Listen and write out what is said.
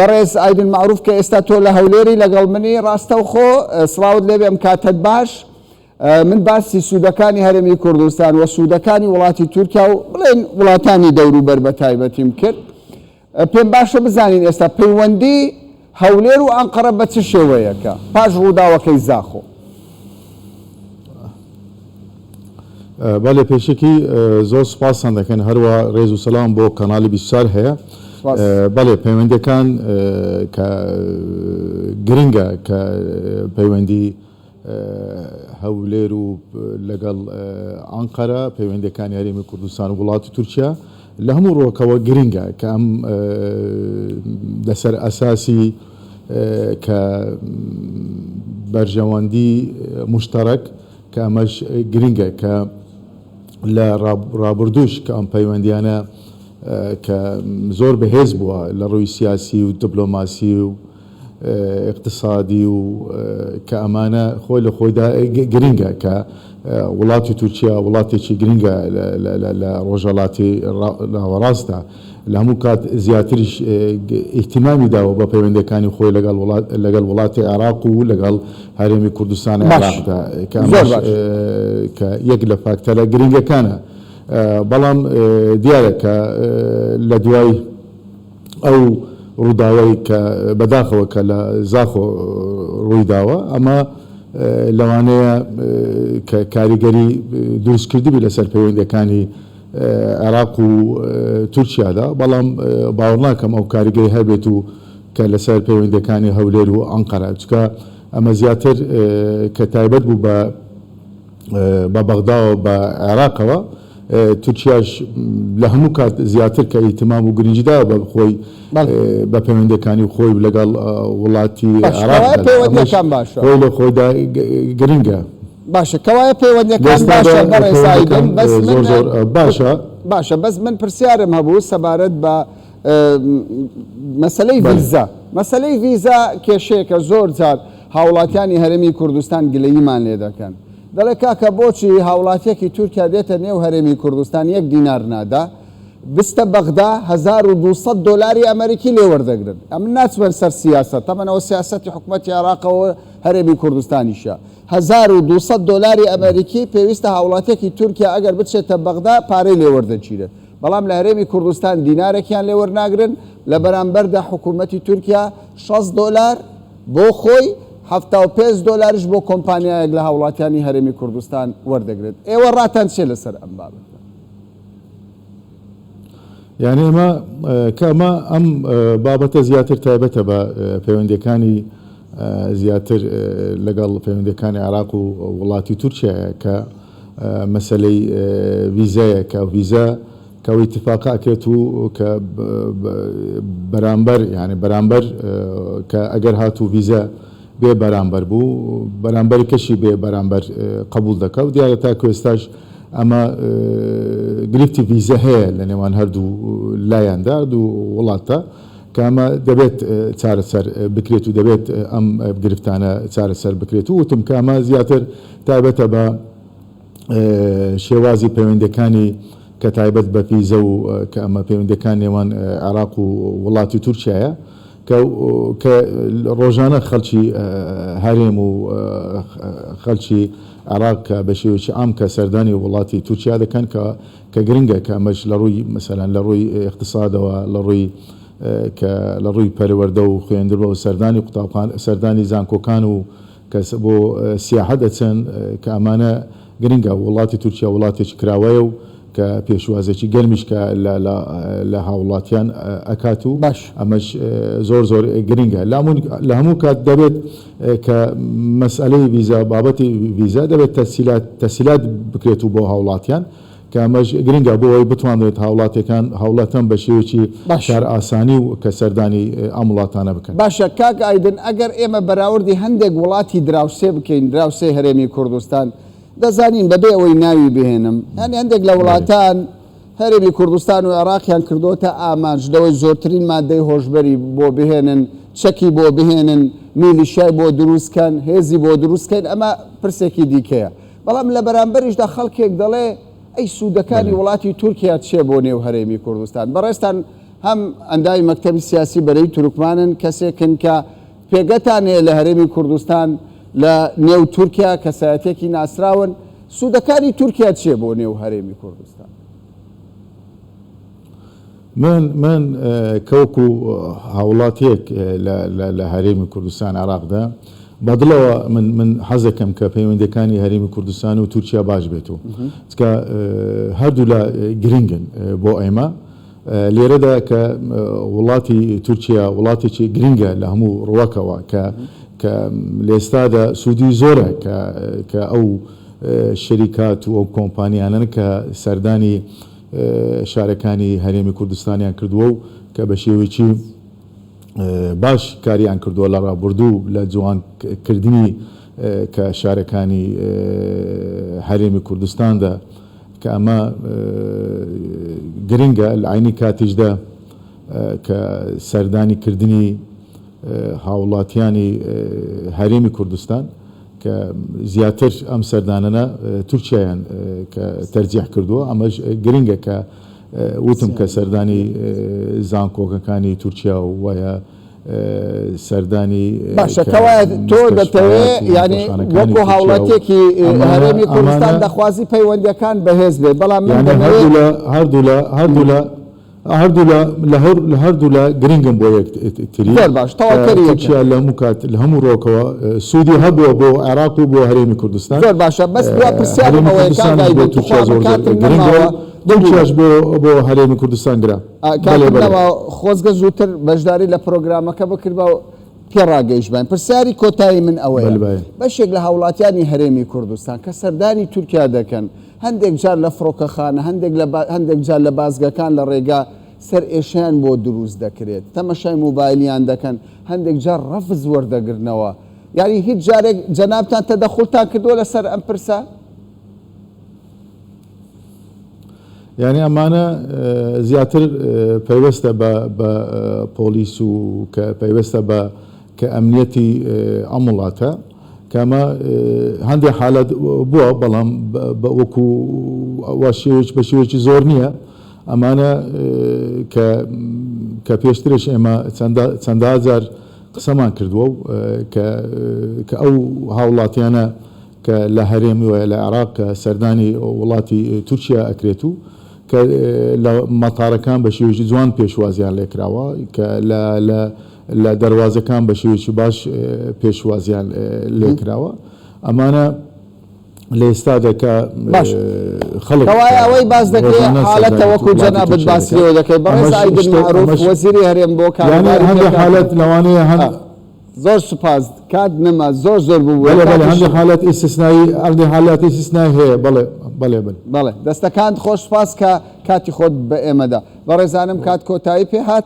بەڕێز ئایدن معروف کە ئێستا تۆ لە هەولێری لەگەڵ منی ڕاستەوخۆ سڵاوت لێبێ ئەم کاتت باش. من باسی سوودەکانی هەرێمی کوردستان و سوودەکانی وڵاتی تورکیا و بڵێن وڵاتانی دەوروبەر بە تایبەتیم کرد. پێم باشە بزانین ئێستا پەیوەندی هەولێر و ئەنقەرە بە چ شێوەیەکە پاش ڕووداوەکەی زاخۆ؟ بەڵێ پێشێکی زۆر سوپاسان دەکەن هەروە ڕێز و سەلام بۆ کەناڵی 24 هەیە. بەڵێ پەیوەندەکان کە گرنگە کە پەیوەندی هەولێر و لەگەڵ ئەنقەرە پەیوەندەکانی هەرێمی کوردستان و وڵاتی تورکیا لە هەموو ڕۆکەوە گرنگە کە ئەم لەسەر ئەساسی کە بەرژەوەندی مشتەرەک کە ئەمەش گرنگە کە لە ڕابردووش کە ئەم پەیوەندیانە کە زۆر بەهێز بووە لە ڕووی سیاسی و دیپلۆماسی و اقتصادی و کە ئەمانە خۆی لە خۆیدا گرنگە کە وڵاتی تورکیا وڵاتێکی گرنگە لە ڕۆژهەڵاتی لاوەڕاستدا لە هەموو کات زیاتریش ئیحتیمامی داوە بە پەیوەندەکانی خۆی لەگەڵ وڵاتی عێراق و لەگەڵ هەرێمی کوردستانی عێراقدا کە یەک لە فاکتەرە گرنگەکانە. بەڵام دیارە کە لە دوای ئەو ڕووداوەی کە بەداخەوە کە لە زاخۆ ڕوویداوە ئەمە لەوانەیە کە کاریگەری دروستکردبی لەسەر پەیوەندەکانی عێراق و تورکیادا، بەڵام باوەڕ ناکەم ئەو کاریگەری هەبێت و کە لەسەر پەیوەندەکانی هەولێر و ئەنقەرە، چکە ئەمە زیاتر کە تایبەت بوو بە بەغداوە بە عێراقەوە، تورکیاش لە هەموو کات زیاتر کە ئیتیمام و گرنگیدا بە خۆی بە پەیوەندەکانی خۆی لەگەڵ وڵاتی عێراق لە خۆیدا گرنگە. باشە کەوایە پەیوەندەکان باشە بەڕێزایدن باشە بەس من پرسیارم هەبوو سەبارەت بە مەسەلەی ڤیزا کێشەیەکە زۆر جار هاوڵاتیانی هەرێمی کوردستان گلەییمان لێ دەکەن. دەڵێ کاکە بۆچی هاوڵاتیەکی تورکیا دێتە نێو هەرێمی کوردستان 1 دینار نادا بستە بەغدا 1200 دۆلاری ئەمریکی لێ وەردەگرن. ئەم ناچوەن سەر سیاست، تەمەنەوە سیاسەتی حکوومەتی عێراقەوە هەرێمی کوردستانیشە 1200 دۆلاری ئەمریکی پێویستە هاوڵاتیەکی تورکیا ئەگەر بچێتە بەغدا پارەی لێ وەردەگیرێت، بەڵام لە هەرێمی کوردستان دینارێکیان لێ وەرناگرن، لە بەرامبەردا حکوومەتی تورکیا 60 دۆلار بۆ خۆی 75 دۆلارش بۆ کۆمپانیایەک لە هاوڵاتیانی هەرێمی کوردستان وەردەگرێت. ئێوە ڕاتان چێ لەسەر ئەم بابەت؟ یعنی ئەمە کە ئەمە ئەم بابەتە زیاتر تایبەتە بە پەیوەندەکانی زیاتر لەگەڵ پەیوەندەکانی عێراق و وڵاتی تورکیایە کە مەسەلەی ڤیزایە کە ڤیزا کە ئیتفاقا کرێت و کە بەرامبەر کە ئەگەر هاتوو ڤیزا بێ بەرامبەر بوو بەرامبەری کەشی بێ بەرامبەر قبول دەکە و دیارە تا کوێستاش ئەمە گرفتی ڤیزە هەیە لە نێوان هەردوو لایەندا دوو وڵاتە کە ئەمە دەبێت چارەسەر بکرێت و دەبێت ئەم گرفتانە چارەسەر بکرێت و وتم کە ئەمە زیاتر تایبەتە بە شێوازی پەیوەندەکانی کە تایبەت بە ڤیزە و کە ئەمە پەیوەندەکان نێوان عێراق و وڵاتی تورکیایە کە ڕۆژانە خەڵکی هەرێم و خەڵکی عێراق بە شێوەیەکی عام کە سەردانی وڵاتی تورکیا دەکەن کە گرنگە کە ئەمەش لە ڕووی مەسەلەن لە ڕووی اقتصادەوە لە ڕووی پەروەردە و خوێندنەوە و سەردانی قوتابخان سەردانی زانکۆکان و کە بۆ سیاحە دەچن کە ئەمانە گرنگە. وڵاتی تورکیا وڵاتێکی کراوەیە و کە پێشوازێکی گەرمیش کە لە هاوڵاتیان ئەکات و ئەمەش زۆر گرنگە. لە هەموو کات دەبێت کە مەسئلەی ڤیزا بابەتی ڤیزا دەبێت تەسهیلات بکرێت و بۆ هاوڵاتیان کە ئەمەش گرنگە بۆ ئەوەی بتوانێت هاوڵاتیان بە شێوەیەکی شار ئاسانی و کە سەردانی ئەم وڵاتانە بکەن. باشە کاک ئایدن ئەگەر ئێمە بەراوردی هەندێک وڵاتی دراوسێ بکەین، دراوسێ هەرێمی کوردستان دەزانین بەبێ ئەوەی ناوی بهێنم، یعنی هەندێک لە وڵاتان هەرێمی کوردستان و عێراقیان کردوتە ئامانجدەوەی زۆرترین مادەی هۆشبەری بۆ بهێنن، چەکی بۆ بهێنن، میلیشای بۆ دروستکەن، هێزی بۆ دروستکەین، ئەمە پرسێکی دیکەیە. بەڵام لە بەرامبەریشدا خەڵکێک دەڵێ ئەی سوودەکانی وڵاتی تورکیا چێ بۆ نێو هەرێمی کوردستان؟ بەڕێستان هەم ئەندامی مەکتەبی سیاسی بەرەی تورکمانن کەسێکن کە پێگەتان هەیە لە هەرێمی کوردستان لە نێو تورکیا کەسایەتێکی ناسراون سوودەکانی تورکیا چیە بۆ نێو هەرێمی کوردستان؟ من کەوەکو هاوڵاتیەک لە هەرێمی کوردستان عێراقدا بەدڵەوە من حەزەکەم کە پەیوەندیەکانی هەرێمی کوردستان و تورکیا باش بێتەوە چکە هەردوو لە گرنگن بۆ ئێمە لێرەدا کە وڵاتی تورکیا وڵاتێکی گرنگە لە هەموو ڕوەکەوە کە لێستادا سوودی زۆرە کە ئەو شەریکات و ئەو کۆمپانیانن کە سەردانی شارەکانی هەرێمی کوردستانیان کردووە و کە بە شێوەیەکی باش کاریان کردووە لە ڕابردوو لە جوانکردنی کە شارەکانی هەرێمی کوردستاندا کە ئەمە گرنگە لە عینی کاتیشدا کە سەردانی کردنی هاوڵاتیانی هەرێمی کوردستان کە زیاتر ئەم سەردانانە تورکیایان کە تەرجیح کردووە ئەمەش گرنگە کە وتم کە سەردانی زانکۆکەکانی تورکیا و وایە سەردانی باشەکەوایە تۆ دەتەوێت ینی وەکو هاوڵاتێکی هەرێمی کوردستان دەخوازی پەیوەندیەکان بەهێز بێت بەڵام لە هەردوو لە گرنگم بۆ یەکتری تورکیا لە هەموو کات لە هەموو ڕۆکەوە سوودی هەبووە بۆ عێراق و بۆ هەرێمی کوردستان زۆر باشە بەس دڵکیاش بۆ هەرێمی کوردستان گرا خۆزگە زووتر بەشداری لە پرۆگرامەکە بکردبە و پێڕاگەیشتبان پرسیاری کۆتایی من ئەوەیە بەشێک لە هاوڵاتیانی هەرێمی کوردستان کە سەردانی تورکیا دەکەن هەندێک جار لە فڕۆکەخانە هەندێک جار لە بازگەکان لە ڕێگا سەر ئێشیان بۆ دروست دەکرێت تەمەشای موبایلیان دەکەن هەندێک جار ڕەفز وەردەگرنەوە یاری هیچ جارێک جەنابتان تەدەخولتان کردووە لەسەر ئەم پرسە؟ یعنی ئەمانە زیاتر پەیوەستە بە پۆلیس و کە پەیوەستە بە کە ئەمنیەتی ئەم وڵاتە کەمە هەندێک حالەت بووە بەڵام وەکو بە شێوەیەکی زۆر نییە ئەمانە کە پێشترش ئێمە چەندە هەزار قسەمان کردووە و کە ئەو هاوڵاتیانە کە لە هەرێمی وە لە عێراق کە سەردانی وڵاتی تورکیا ئەکرێت و کە لە مەتارەکان بە شێوەیەکی جوان پێشوازیان لێکراوە کە لە دەواازەکان بە شێوەیەکی باش پێشوازیان لێکراوە ئەمانە لە ئێستادەکە خەڵکەوەی باز دەکرێت حالەتە وەکو جەنابەت باسیەوە دەکەیت بەڕێز عەیدن معروف وەزیری هەرێم بۆ هەندێک حالەت لەوانەیە زۆر سوپاس کات نەما زۆر بوو هەندێک حالەت ئیستیسنایی هەندێک حالات ئیستیسنایی هەیە بەڵێ دەستەکان خۆش سوپاس کە کاتی خۆت بە ئێمەدا بەڕێزانم کات کۆتایی پێ هات